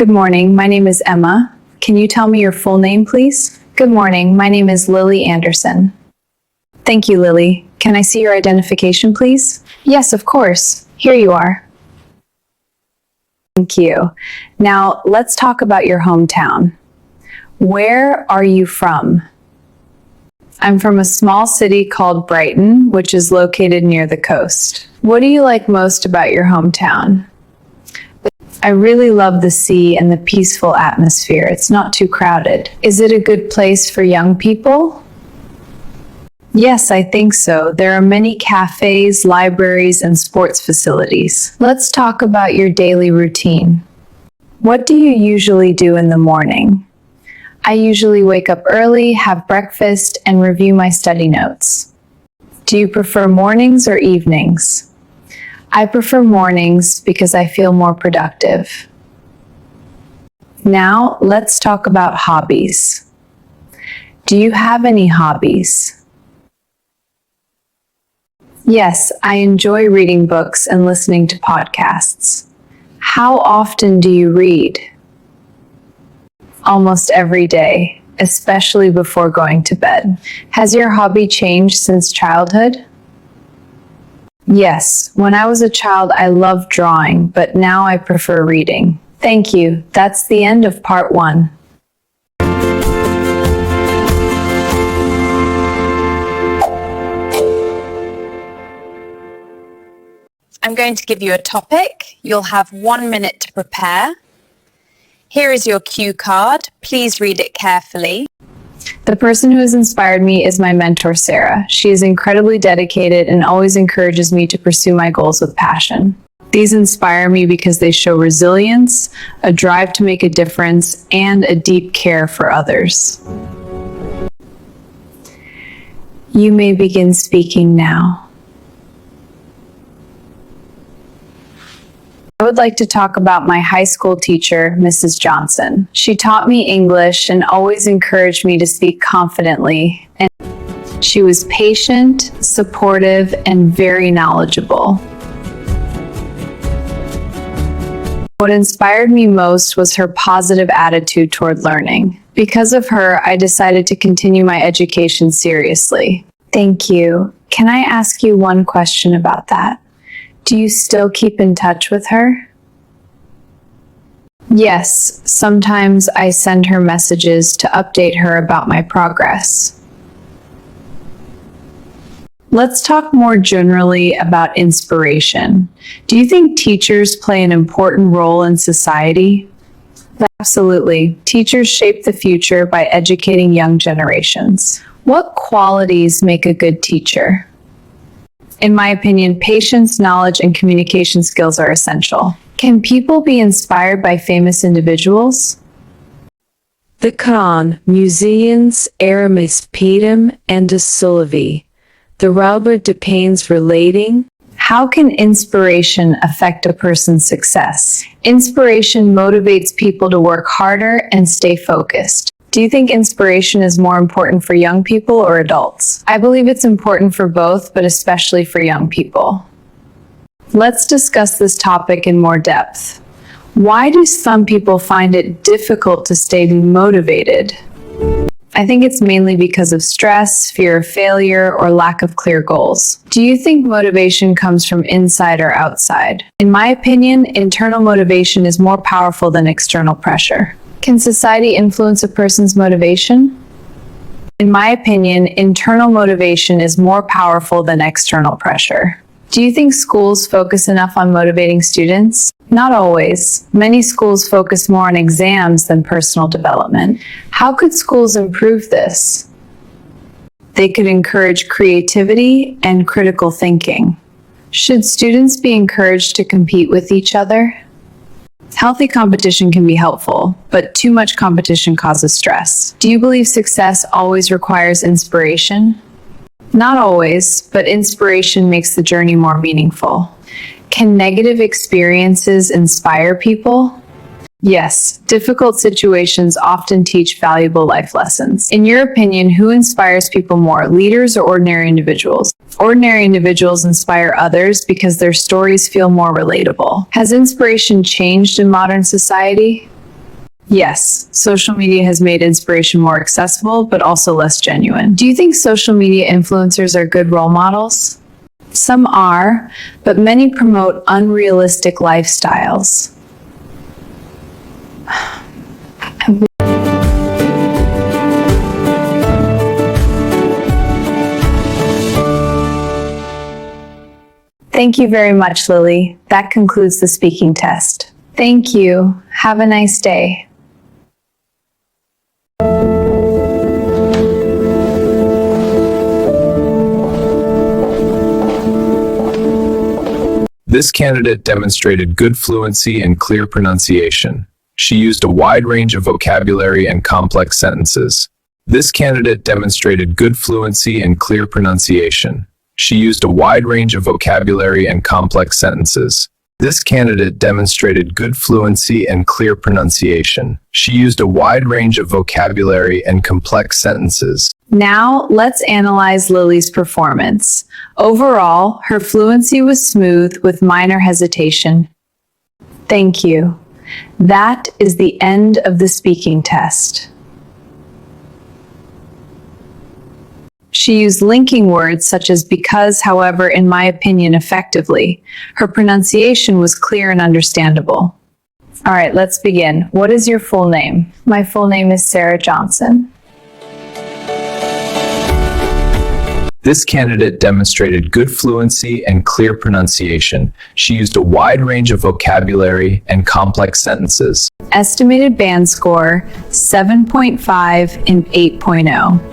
Good morning, my name is Emma. Can you tell me your full name, please? Good morning, my name is Lily Anderson. Thank you, Lily. Can I see your identification, please? Yes, of course. Here you are. Thank you. Now, let's talk about your hometown. Where are you from? I'm from a small city called Brighton, which is located near the coast. What do you like most about your hometown? I really love the sea and the peaceful atmosphere. It's not too crowded. Is it a good place for young people? Yes, I think so. There are many cafes, libraries, and sports facilities. Let's talk about your daily routine. What do you usually do in the morning? I usually wake up early, have breakfast, and review my study notes. Do you prefer mornings or evenings? I prefer mornings because I feel more productive. Now, let's talk about hobbies. Do you have any hobbies? Yes, I enjoy reading books and listening to podcasts. How often do you read? Almost every day, especially before going to bed. Has your hobby changed since childhood? Yes, when I was a child, I loved drawing, but now I prefer reading. Thank you. That's the end of part 1. I'm going to give you a topic. You'll have 1 minute to prepare. Here is your cue card. Please read it carefully. The person who has inspired me is my mentor, Sarah. She is incredibly dedicated and always encourages me to pursue my goals with passion. These inspire me because they show resilience, a drive to make a difference, and a deep care for others. You may begin speaking now. I would like to talk about my high school teacher, Mrs. Johnson. She taught me English and always encouraged me to speak confidently. And she was patient, supportive, and very knowledgeable. What inspired me most was her positive attitude toward learning. Because of her, I decided to continue my education seriously. Thank you. Can I ask you one question about that? Do you still keep in touch with her? Yes, sometimes I send her messages to update her about my progress. Let's talk more generally about inspiration. Do you think teachers play an important role in society? Absolutely. Teachers shape the future by educating young generations. What qualities make a good teacher? In my opinion, patience, knowledge, and communication skills are essential. Can people be inspired by famous individuals? The Khan, Museans, Aramis Pedum, and de Sylvie. The Robert Depaynes relating. How can inspiration affect a person's success? Inspiration motivates people to work harder and stay focused. Do you think inspiration is more important for young people or adults? I believe it's important for both, but especially for young people. Let's discuss this topic in more depth. Why do some people find it difficult to stay motivated? I think it's mainly because of stress, fear of failure, or lack of clear goals. Do you think motivation comes from inside or outside? In my opinion, internal motivation is more powerful than external pressure. Can society influence a person's motivation? In my opinion, internal motivation is more powerful than external pressure. Do you think schools focus enough on motivating students? Not always. Many schools focus more on exams than personal development. How could schools improve this? They could encourage creativity and critical thinking. Should students be encouraged to compete with each other? Healthy competition can be helpful, but too much competition causes stress. Do you believe success always requires inspiration? Not always, but inspiration makes the journey more meaningful. Can negative experiences inspire people? Yes, difficult situations often teach valuable life lessons. In your opinion, who inspires people more, leaders or ordinary individuals? Ordinary individuals inspire others because their stories feel more relatable. Has inspiration changed in modern society? Yes, social media has made inspiration more accessible, but also less genuine. Do you think social media influencers are good role models? Some are, but many promote unrealistic lifestyles. Thank you very much, Lily. That concludes the speaking test. Thank you. Have a nice day. This candidate demonstrated good fluency and clear pronunciation. She used a wide range of vocabulary and complex sentences. This candidate demonstrated good fluency and clear pronunciation. She used a wide range of vocabulary and complex sentences. This candidate demonstrated good fluency and clear pronunciation. She used a wide range of vocabulary and complex sentences. Now, let's analyze Lily's performance. Overall, her fluency was smooth with minor hesitation. Thank you. That is the end of the speaking test. She used linking words such as because, however, in my opinion, effectively. Her pronunciation was clear and understandable. All right, let's begin. What is your full name? My full name is Sarah Johnson. This candidate demonstrated good fluency and clear pronunciation. She used a wide range of vocabulary and complex sentences. Estimated band score, 7.5 and 8.0.